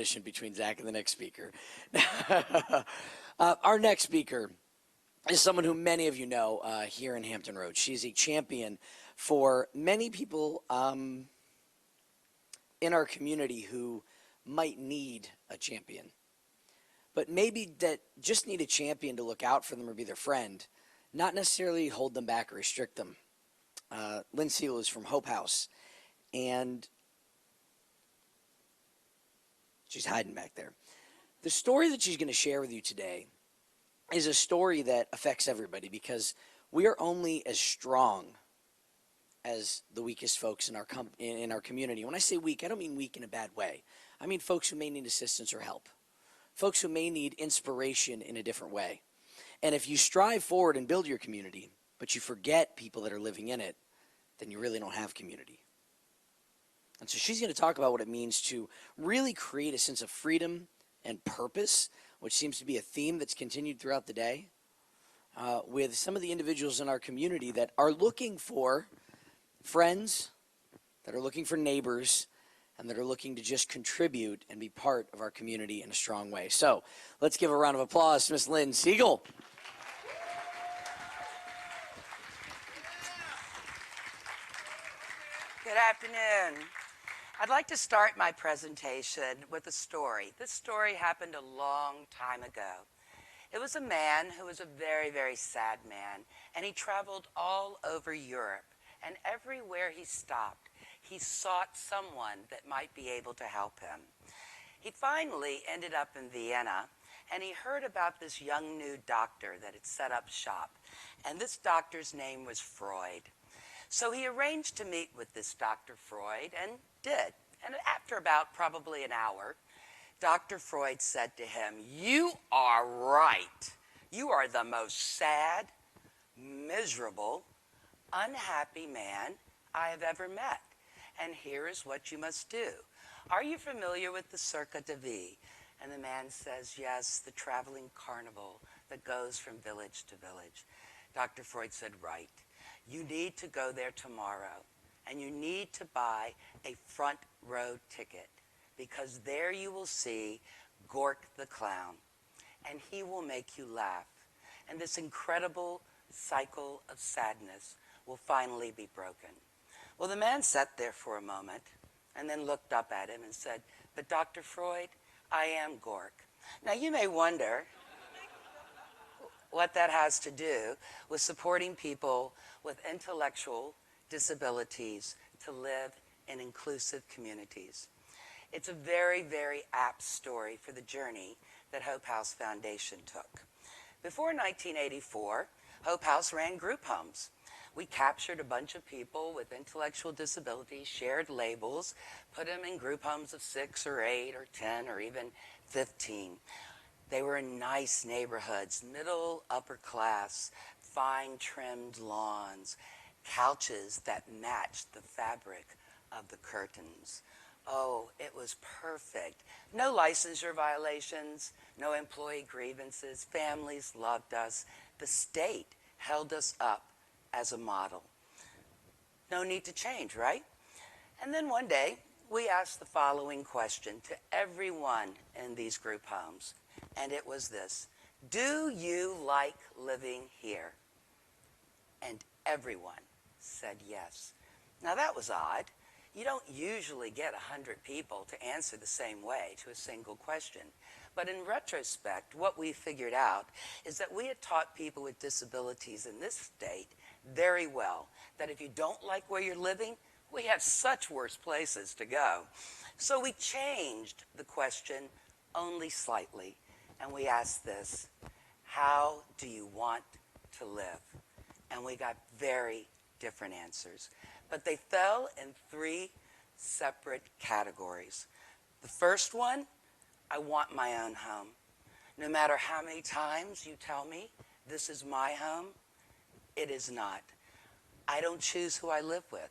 Between Zach and the next speaker. Our next speaker is someone who many of you know here in Hampton Roads. She's a champion for many people in our community who might need a champion, but maybe that just need a champion to look out for them or be their friend, not necessarily hold them back or restrict them. Lynne Seagle is from Hope House, and she's hiding back there. The story that she's going to share with you today is a story that affects everybody because we are only as strong as the weakest folks in our community. When I say weak, I don't mean weak in a bad way. I mean folks who may need assistance or help, folks who may need inspiration in a different way. And if you strive forward and build your community, but you forget people that are living in it, then you really don't have community. And so she's going to talk about what it means to really create a sense of freedom and purpose, which seems to be a theme that's continued throughout the day, with some of the individuals in our community that are looking for friends, that are looking for neighbors, and that are looking to just contribute and be part of our community in a strong way. So let's give a round of applause to Miss Lynne Seagle. Good afternoon. I'd like to start my presentation with a story. This story happened a long time ago. It was a man who was a very, very sad man, and he traveled all over Europe. And everywhere he stopped, he sought someone that might be able to help him. He finally ended up in Vienna, and he heard about this young new doctor that had set up shop. And this doctor's name was Freud. So he arranged to meet with this Dr. Freud and did. And after about probably an hour, Dr. Freud said to him, "You are right. You are the most sad, miserable, unhappy man I have ever met. And here is what you must do. Are you familiar with the Cirque de Vie?" And the man says, "Yes, the traveling carnival that goes from village to village." Dr. Freud said, "Right. You need to go there tomorrow, and you need to buy a front row ticket, because there you will see Gork the clown, and he will make you laugh. And this incredible cycle of sadness will finally be broken." Well, the man sat there for a moment and then looked up at him and said, "But Dr. Freud, I am Gork." Now, you may wonder what that has to do with supporting people with intellectual disabilities to live in inclusive communities. It's a very, very apt story for the journey that Hope House Foundation took. Before 1984, Hope House ran group homes. We captured a bunch of people with intellectual disabilities, shared labels, put them in group homes of 6 or 8 or 10 or even 15. They were in nice neighborhoods, middle, upper class, fine trimmed lawns, couches that matched the fabric of the curtains. Oh, it was perfect. No licensure violations, no employee grievances. Families loved us. The state held us up as a model. No need to change, right? And then one day, we asked the following question to everyone in these group homes, and it was this: do you like living here? And everyone said yes. Now that was odd. You don't usually get 100 people to answer the same way to a single question. But in retrospect, what we figured out is that we had taught people with disabilities in this state very well that if you don't like where you're living, we have such worse places to go. So we changed the question only slightly, and we asked this: how do you want to live? And we got very different answers. But they fell in 3 separate categories. The first one: I want my own home. No matter how many times you tell me this is my home, it is not. I don't choose who I live with.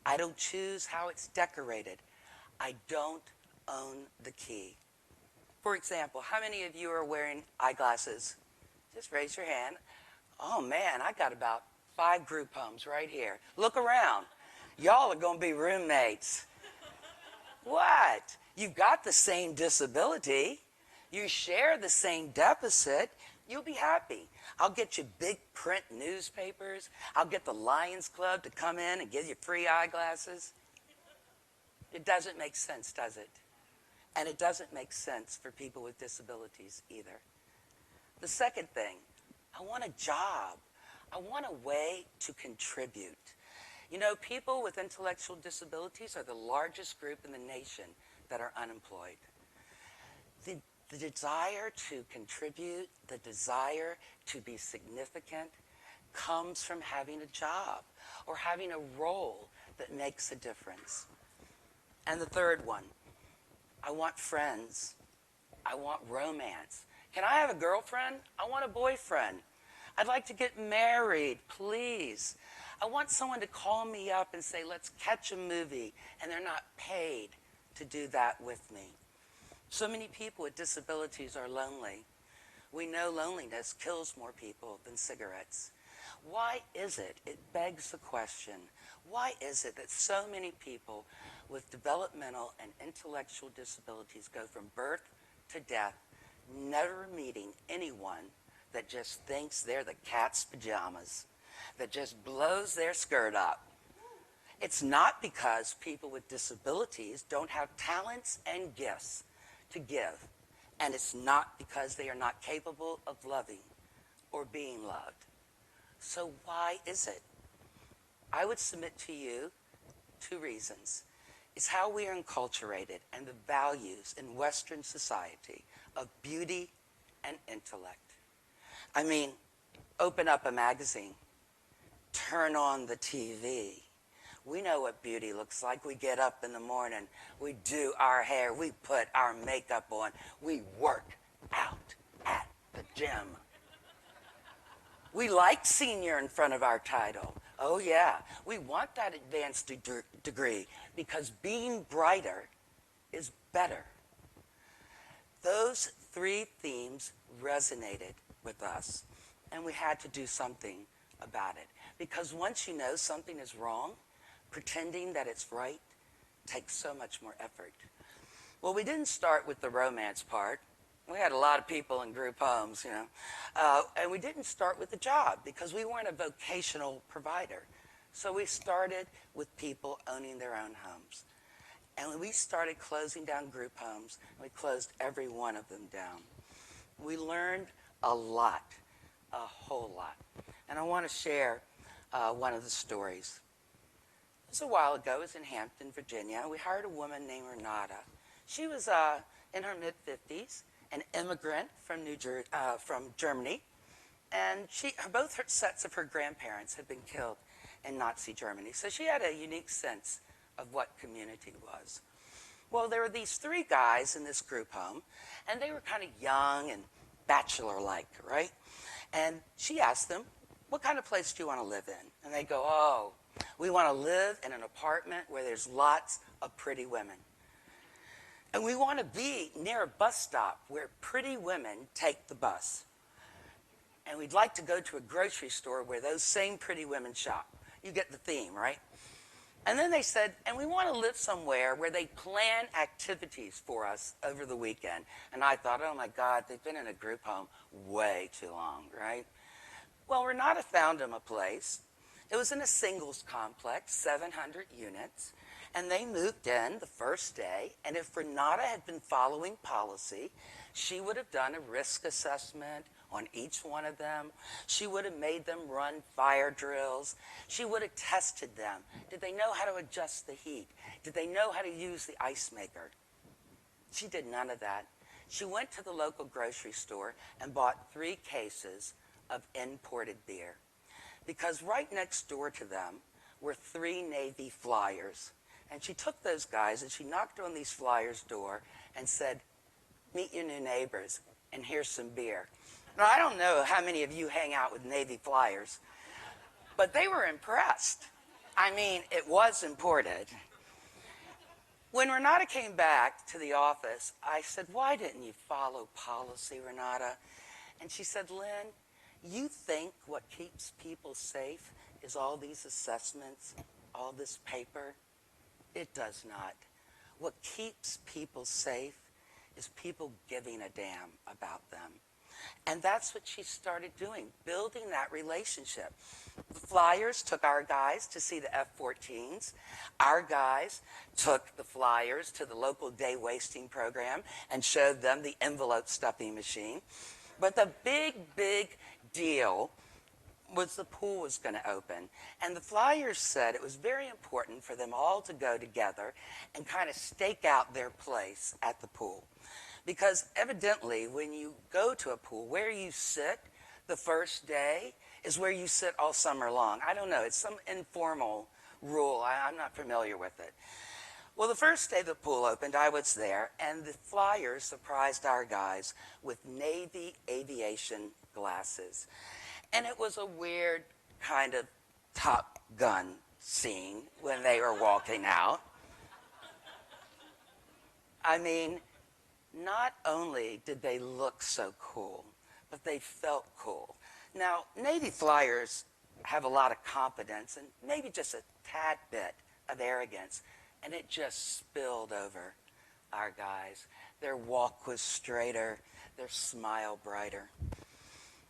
I don't choose how it's decorated. I don't own the key. For example, how many of you are wearing eyeglasses? Just raise your hand. Oh man, I got about 5 group homes right here. Look around. Y'all are going to be roommates. What? You've got the same disability. You share the same deficit. You'll be happy. I'll get you big print newspapers. I'll get the Lions Club to come in and give you free eyeglasses. It doesn't make sense, does it? And it doesn't make sense for people with disabilities either. The second thing, I want a job. I want a way to contribute. You know, people with intellectual disabilities are the largest group in the nation that are unemployed. The desire to contribute, the desire to be significant comes from having a job or having a role that makes a difference. And the third one, I want friends. I want romance. Can I have a girlfriend? I want a boyfriend. I'd like to get married, please. I want someone to call me up and say, let's catch a movie, and they're not paid to do that with me. So many people with disabilities are lonely. We know loneliness kills more people than cigarettes. Why is it? It begs the question, why is it that so many people with developmental and intellectual disabilities go from birth to death, never meeting anyone that just thinks they're the cat's pajamas, that just blows their skirt up? It's not because people with disabilities don't have talents and gifts to give. And it's not because they are not capable of loving or being loved. So why is it? I would submit to you 2 reasons. It's how we are enculturated and the values in Western society of beauty and intellect. I mean, open up a magazine, turn on the TV. We know what beauty looks like. We get up in the morning, we do our hair, we put our makeup on, we work out at the gym. We like senior in front of our title. Oh yeah, we want that advanced degree because being brighter is better. Those 3 themes resonated with us, and we had to do something about it. Because once you know something is wrong, pretending that it's right takes so much more effort. Well, we didn't start with the romance part. We had a lot of people in group homes, you know. And we didn't start with the job because we weren't a vocational provider. So we started with people owning their own homes. And we started closing down group homes. We closed every one of them down. We learned a lot, a whole lot. And I want to share one of the stories. It was a while ago. It was in Hampton, Virginia. We hired a woman named Renata. She was in her mid-50s, an immigrant from Germany. And both sets of her grandparents had been killed in Nazi Germany. So she had a unique sense of what community was. Well, there were these 3 guys in this group home, and they were kind of young and bachelor-like, right? And she asked them, what kind of place do you want to live in? And they go, oh, we want to live in an apartment where there's lots of pretty women. And we want to be near a bus stop where pretty women take the bus. And we'd like to go to a grocery store where those same pretty women shop. You get the theme, right? And then they said, and we want to live somewhere where they plan activities for us over the weekend. And I thought, oh my God, they've been in a group home way too long, right? Well, Renata found them a place. It was in a singles complex, 700 units. And they moved in the first day. And if Renata had been following policy, she would have done a risk assessment on each one of them. She would have made them run fire drills. She would have tested them. Did they know how to adjust the heat? Did they know how to use the ice maker? She did none of that. She went to the local grocery store and bought 3 cases of imported beer. Because right next door to them were 3 Navy flyers. And she took those guys and she knocked on these flyers' door and said, meet your new neighbors and here's some beer. Now, I don't know how many of you hang out with Navy flyers, but they were impressed. I mean, it was imported. When Renata came back to the office, I said, why didn't you follow policy, Renata? And she said, Lynn, you think what keeps people safe is all these assessments, all this paper? It does not. what keeps people safe is people giving a damn about them. And that's what she started doing, building that relationship. The Flyers took our guys to see the F-14s. Our guys took the Flyers to the local day wasting program and showed them the envelope stuffing machine. But the big deal was the pool was going to open. And the Flyers said it was very important for them all to go together and kind of stake out their place at the pool. Because evidently, when you go to a pool, where you sit the first day is where you sit all summer long. I don't know. It's some informal rule. I'm not familiar with it. Well, the first day the pool opened, I was there, and the Flyers surprised our guys with Navy aviation glasses. And it was a weird kind of Top Gun scene when they were walking out. I mean, not only did they look so cool, but they felt cool. Now, Navy Flyers have a lot of confidence and maybe just a tad bit of arrogance, and it just spilled over our guys. Their walk was straighter, their smile brighter.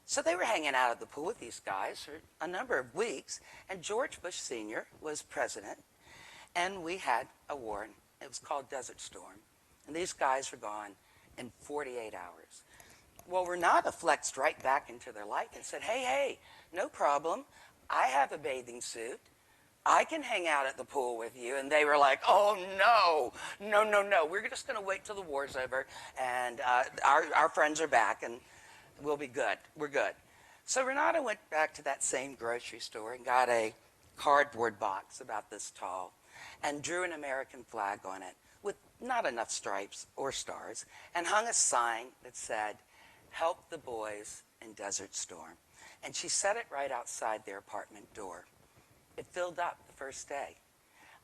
So they were hanging out at the pool with these guys for a number of weeks, and George Bush Sr. was president, and we had a war. It was called Desert Storm. And these guys were gone in 48 hours. Well, Renata flexed right back into their life and said, hey, no problem. I have a bathing suit. I can hang out at the pool with you. And they were like, oh, no. We're just going to wait till the war's over, and our friends are back, and we'll be good. We're good. So Renata went back to that same grocery store and got a cardboard box about this tall and drew an American flag on it with not enough stripes or stars, and hung a sign that said, help the boys in Desert Storm. And she set it right outside their apartment door. It filled up the first day.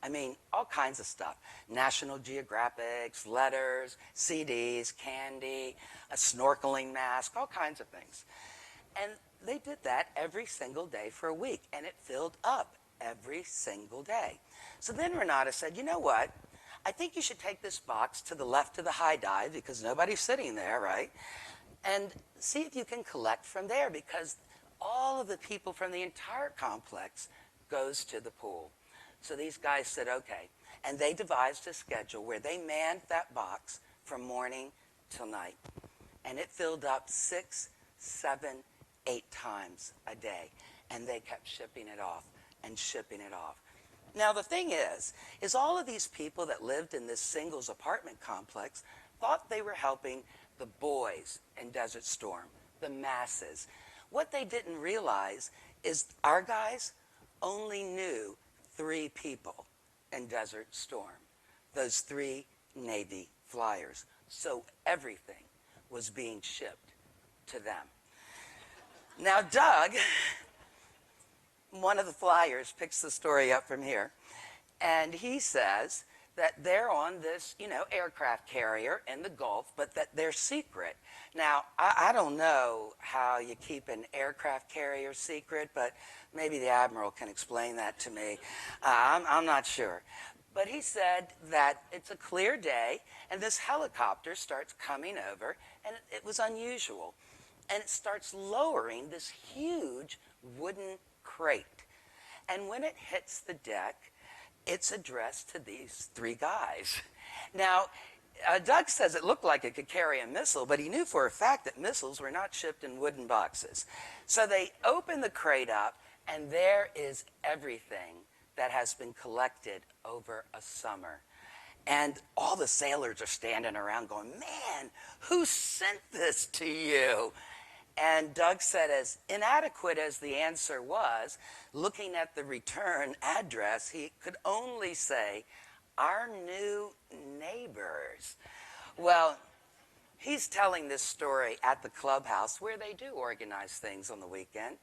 I mean, all kinds of stuff. National Geographics, letters, CDs, candy, a snorkeling mask, all kinds of things. And they did that every single day for a week, and it filled up every single day. So then Renata said, you know what? I think you should take this box to the left of the high dive, because nobody's sitting there, right? And see if you can collect from there, because all of the people from the entire complex goes to the pool. So these guys said, okay. And they devised a schedule where they manned that box from morning till night. And it filled up 6, 7, 8 times a day. And they kept shipping it off and shipping it off. Now, the thing is all of these people that lived in this singles apartment complex thought they were helping the boys in Desert Storm, the masses. What they didn't realize is our guys only knew 3 people in Desert Storm, those 3 Navy Flyers. So everything was being shipped to them. Now, Doug, one of the Flyers, picks the story up from here, and he says that they're on this, aircraft carrier in the Gulf, but that they're secret. Now, I don't know how you keep an aircraft carrier secret, but maybe the Admiral can explain that to me. I'm not sure. But he said that it's a clear day, and this helicopter starts coming over, and it was unusual. And it starts lowering this huge wooden crate. And when it hits the deck, it's addressed to these 3 guys. Now, Doug says it looked like it could carry a missile, but he knew for a fact that missiles were not shipped in wooden boxes. So they open the crate up, and there is everything that has been collected over a summer. And all the sailors are standing around going, man, who sent this to you? And Doug said, as inadequate as the answer was, looking at the return address, he could only say, our new neighbors. Well, he's telling this story at the clubhouse where they do organize things on the weekend.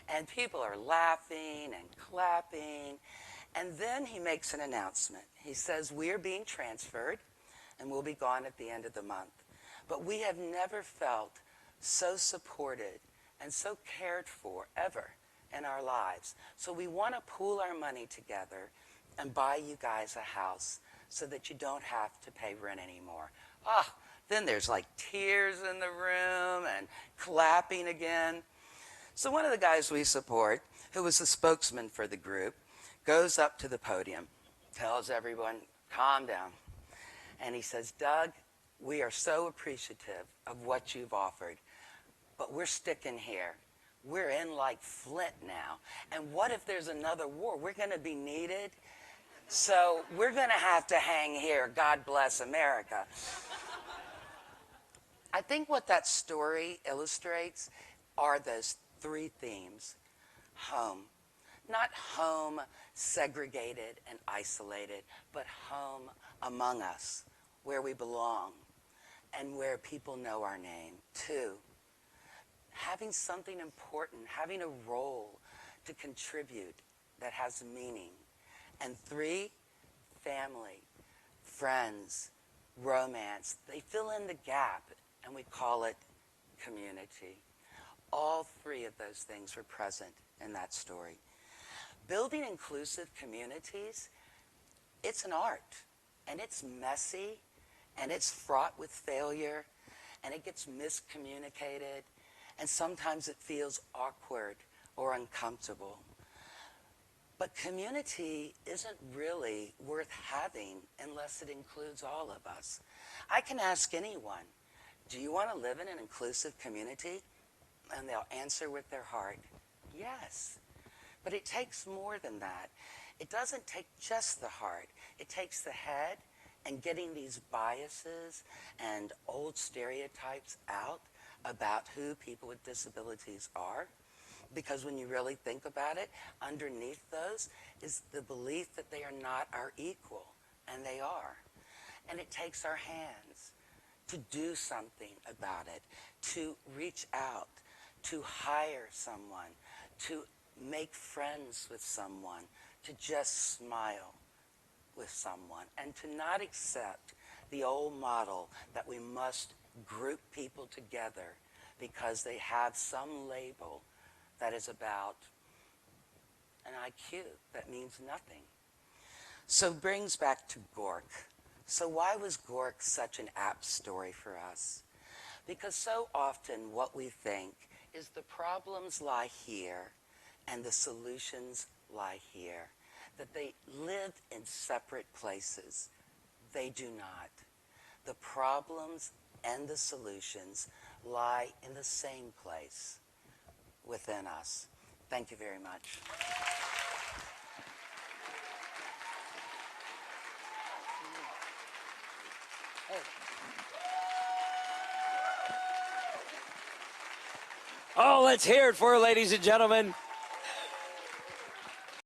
And people are laughing and clapping. And then he makes an announcement. He says, we're being transferred, and we'll be gone at the end of the month. But we have never felt so supported and so cared for ever in our lives. So we want to pool our money together and buy you guys a house so that you don't have to pay rent anymore. Ah, then there's like tears in the room and clapping again. So one of the guys we support, who was the spokesman for the group, goes up to the podium, tells everyone, calm down. And he says, Doug, we are so appreciative of what you've offered, but we're sticking here. We're in like Flint now. And what if there's another war? We're going to be needed. So we're going to have to hang here. God bless America. I think what that story illustrates are those three themes. Home. Not home segregated and isolated, but home among us, where we belong and where people know our name. 2, having something important, having a role to contribute that has meaning. And 3, family, friends, romance. They fill in the gap, and we call it community. All 3 of those things were present in that story. Building inclusive communities, it's an art, and it's messy, and it's fraught with failure, and it gets miscommunicated, and sometimes it feels awkward or uncomfortable. But community isn't really worth having unless it includes all of us. I can ask anyone, do you want to live in an inclusive community? And they'll answer with their heart, yes. But it takes more than that. It doesn't take just the heart. It takes the head and getting these biases and old stereotypes out about who people with disabilities are. Because when you really think about it, underneath those is the belief that they are not our equal, and they are. And it takes our hands to do something about it, to reach out, to hire someone, to make friends with someone, to just smile with someone, and to not accept the old model that we must group people together because they have some label that is about an IQ that means nothing. So brings back to Gork. So why was Gork such an apt story for us? Because so often what we think is the problems lie here and the solutions lie here, that they live in separate places. They do not. The problems and the solutions lie in the same place within us. Thank you very much. Oh, let's hear it for her, ladies and gentlemen.